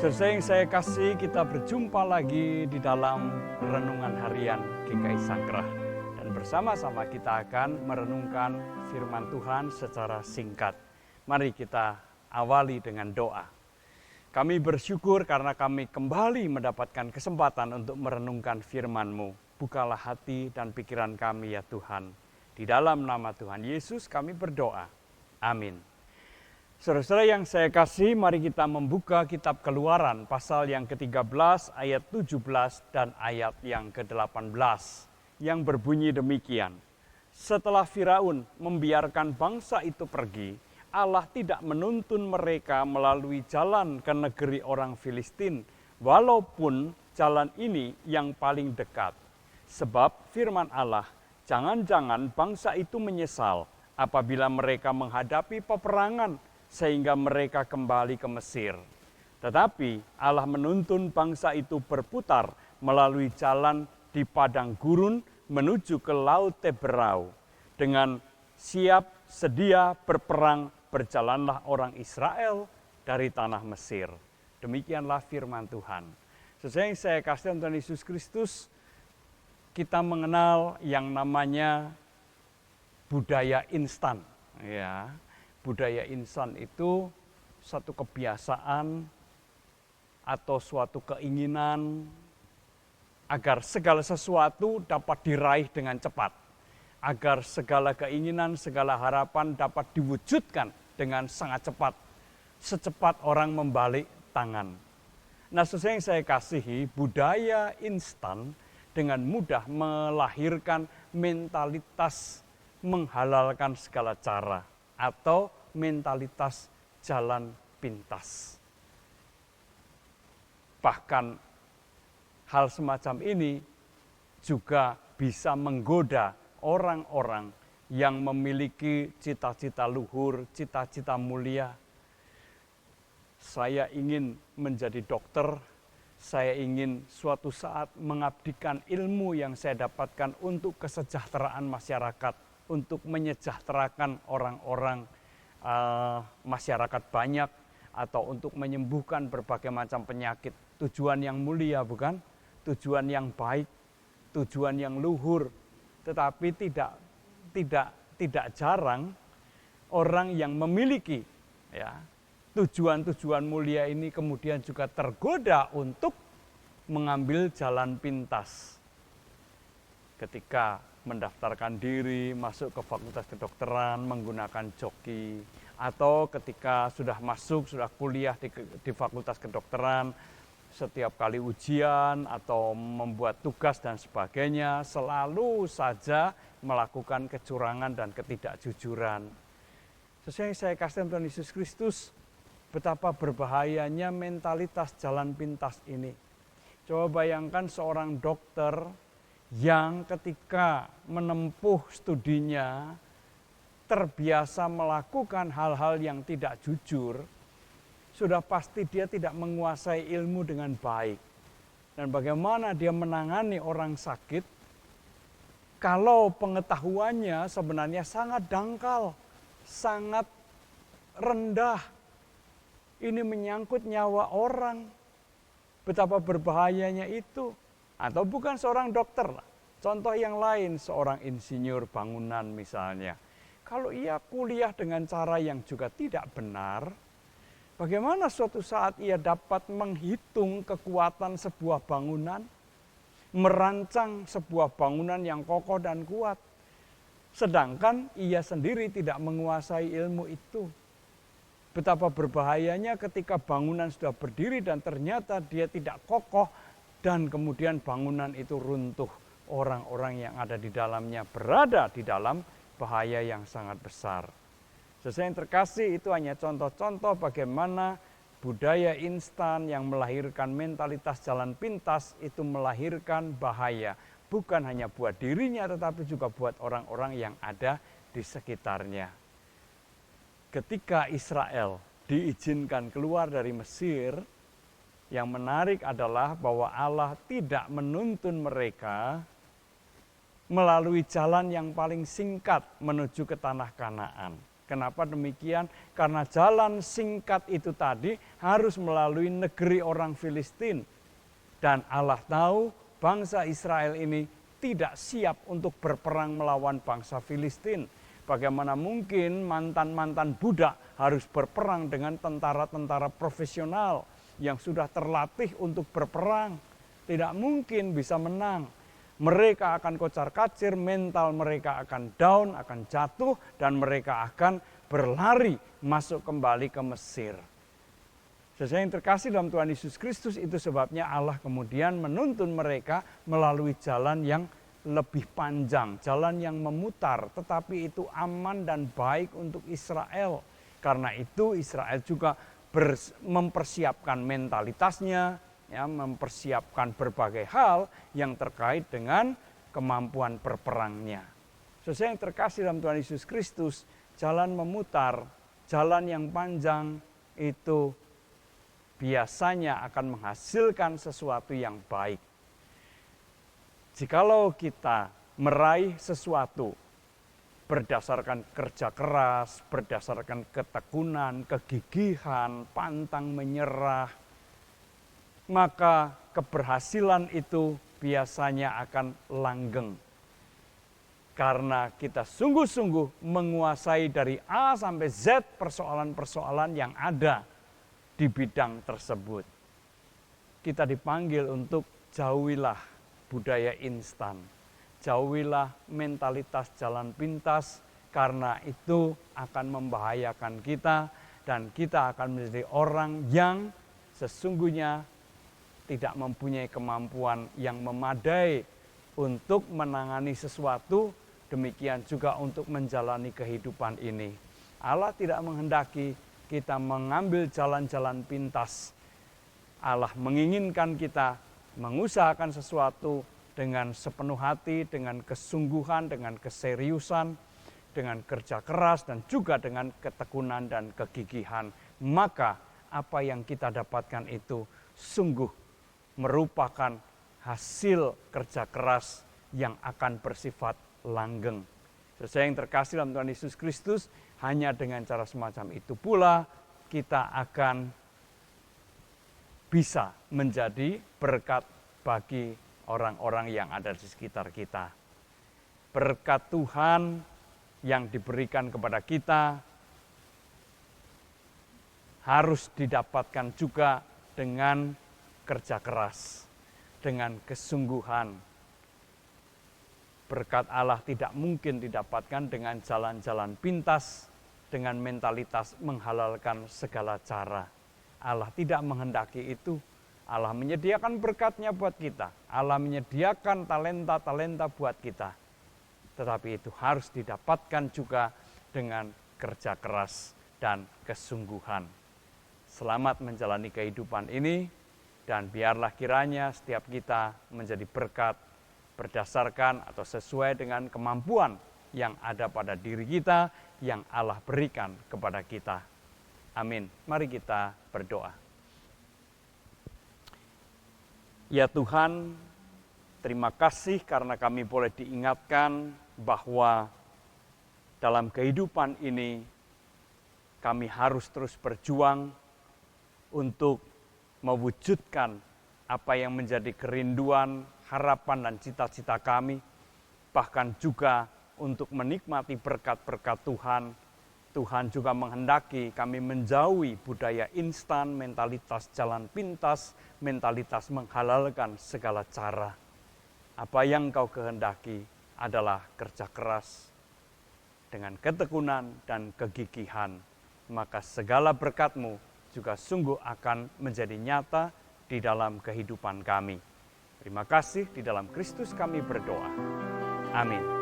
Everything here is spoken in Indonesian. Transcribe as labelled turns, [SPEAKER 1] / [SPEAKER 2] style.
[SPEAKER 1] Saudara yang saya kasih, kita berjumpa lagi di dalam renungan harian GKI Sangkrah. Dan bersama-sama kita akan merenungkan firman Tuhan secara singkat. Mari kita awali dengan doa. Kami bersyukur karena kami kembali mendapatkan kesempatan untuk merenungkan firman-Mu. Bukalah hati dan pikiran kami ya Tuhan. Di dalam nama Tuhan Yesus kami berdoa. Amin. Saudara-saudara yang saya kasih, mari kita membuka kitab Keluaran pasal yang ke-13 ayat 17 dan ayat yang ke-18 yang berbunyi demikian. Setelah Firaun membiarkan bangsa itu pergi, Allah tidak menuntun mereka melalui jalan ke negeri orang Filistin, walaupun jalan ini yang paling dekat. Sebab firman Allah, jangan-jangan bangsa itu menyesal apabila mereka menghadapi peperangan, sehingga mereka kembali ke Mesir. Tetapi Allah menuntun bangsa itu berputar melalui jalan di padang gurun menuju ke Laut Teberau. Dengan siap sedia berperang berjalanlah orang Israel dari tanah Mesir. Demikianlah firman Tuhan. Sesuai yang saya kasih Tuhan Yesus Kristus, kita mengenal yang namanya budaya instan, ya. Budaya instan itu satu kebiasaan atau suatu keinginan agar segala sesuatu dapat diraih dengan cepat. Agar segala keinginan, segala harapan dapat diwujudkan dengan sangat cepat. Secepat orang membalik tangan. Nah, sesuai yang saya kasihi, budaya instan dengan mudah melahirkan mentalitas menghalalkan segala cara. Atau mentalitas jalan pintas. Bahkan hal semacam ini juga bisa menggoda orang-orang yang memiliki cita-cita luhur, cita-cita mulia. Saya ingin menjadi dokter, saya ingin suatu saat mengabdikan ilmu yang saya dapatkan untuk kesejahteraan masyarakat, untuk menyejahterakan orang-orang masyarakat banyak, atau untuk menyembuhkan berbagai macam penyakit. Tujuan yang mulia, bukan? Tujuan yang baik, tujuan yang luhur. Tetapi tidak jarang orang yang memiliki ya tujuan-tujuan mulia ini kemudian juga tergoda untuk mengambil jalan pintas. Ketika mendaftarkan diri, masuk ke fakultas kedokteran, menggunakan joki. Atau ketika sudah masuk, sudah kuliah di fakultas kedokteran, setiap kali ujian atau membuat tugas dan sebagainya, selalu saja melakukan kecurangan dan ketidakjujuran. Sesuai yang saya kasih Tuhan Yesus Kristus, betapa berbahayanya mentalitas jalan pintas ini. Coba bayangkan seorang dokter yang ketika menempuh studinya terbiasa melakukan hal-hal yang tidak jujur, sudah pasti dia tidak menguasai ilmu dengan baik. Dan bagaimana dia menangani orang sakit kalau pengetahuannya sebenarnya sangat dangkal, sangat rendah. Ini menyangkut nyawa orang. Betapa berbahayanya itu. Atau bukan seorang dokter lah. Contoh yang lain, seorang insinyur bangunan misalnya. Kalau ia kuliah dengan cara yang juga tidak benar, bagaimana suatu saat ia dapat menghitung kekuatan sebuah bangunan, merancang sebuah bangunan yang kokoh dan kuat, sedangkan ia sendiri tidak menguasai ilmu itu. Betapa berbahayanya ketika bangunan sudah berdiri dan ternyata dia tidak kokoh, dan kemudian bangunan itu runtuh, orang-orang yang ada di dalamnya berada di dalam bahaya yang sangat besar. Sesuai yang terkasih, itu hanya contoh-contoh bagaimana budaya instan yang melahirkan mentalitas jalan pintas itu melahirkan bahaya. Bukan hanya buat dirinya, tetapi juga buat orang-orang yang ada di sekitarnya. Ketika Israel diizinkan keluar dari Mesir, yang menarik adalah bahwa Allah tidak menuntun mereka melalui jalan yang paling singkat menuju ke tanah Kanaan. Kenapa demikian? Karena jalan singkat itu tadi harus melalui negeri orang Filistin. Dan Allah tahu bangsa Israel ini tidak siap untuk berperang melawan bangsa Filistin. Bagaimana mungkin mantan-mantan budak harus berperang dengan tentara-tentara profesional yang sudah terlatih untuk berperang. Tidak mungkin bisa menang. Mereka akan kocar-kacir, mental mereka akan down, akan jatuh, dan mereka akan berlari masuk kembali ke Mesir. Saudara yang terkasih dalam Tuhan Yesus Kristus, itu sebabnya Allah kemudian menuntun mereka melalui jalan yang lebih panjang, jalan yang memutar, tetapi itu aman dan baik untuk Israel. Karena itu Israel juga mempersiapkan mentalitasnya, ya, mempersiapkan berbagai hal yang terkait dengan kemampuan berperangnya. Saudara yang terkasih dalam Tuhan Yesus Kristus, jalan memutar, jalan yang panjang itu biasanya akan menghasilkan sesuatu yang baik. Jikalau kita meraih sesuatu berdasarkan kerja keras, berdasarkan ketekunan, kegigihan, pantang menyerah, maka keberhasilan itu biasanya akan langgeng. Karena kita sungguh-sungguh menguasai dari A sampai Z persoalan-persoalan yang ada di bidang tersebut. Kita dipanggil untuk jauhilah budaya instan. Jauhilah mentalitas jalan pintas, karena itu akan membahayakan kita dan kita akan menjadi orang yang sesungguhnya tidak mempunyai kemampuan yang memadai untuk menangani sesuatu, demikian juga untuk menjalani kehidupan ini. Allah tidak menghendaki kita mengambil jalan-jalan pintas. Allah menginginkan kita mengusahakan sesuatu dengan sepenuh hati, dengan kesungguhan, dengan keseriusan, dengan kerja keras, dan juga dengan ketekunan dan kegigihan. Maka apa yang kita dapatkan itu sungguh merupakan hasil kerja keras yang akan bersifat langgeng. Saudara yang terkasih dalam Tuhan Yesus Kristus, hanya dengan cara semacam itu pula kita akan bisa menjadi berkat bagi orang-orang yang ada di sekitar kita. Berkat Tuhan yang diberikan kepada kita harus didapatkan juga dengan kerja keras, dengan kesungguhan. Berkat Allah tidak mungkin didapatkan dengan jalan-jalan pintas, dengan mentalitas menghalalkan segala cara. Allah tidak menghendaki itu. Allah menyediakan berkatnya buat kita. Allah menyediakan talenta-talenta buat kita. Tetapi itu harus didapatkan juga dengan kerja keras dan kesungguhan. Selamat menjalani kehidupan ini, dan biarlah kiranya setiap kita menjadi berkat berdasarkan atau sesuai dengan kemampuan yang ada pada diri kita, yang Allah berikan kepada kita. Amin. Mari kita berdoa. Ya Tuhan, terima kasih karena kami boleh diingatkan bahwa dalam kehidupan ini kami harus terus berjuang untuk mewujudkan apa yang menjadi kerinduan, harapan, dan cita-cita kami, bahkan juga untuk menikmati berkat-berkat Tuhan. Tuhan juga menghendaki kami menjauhi budaya instan, mentalitas jalan pintas, mentalitas menghalalkan segala cara. Apa yang Kau kehendaki adalah kerja keras dengan ketekunan dan kegigihan. Maka segala berkat-Mu juga sungguh akan menjadi nyata di dalam kehidupan kami. Terima kasih, di dalam Kristus kami berdoa. Amin.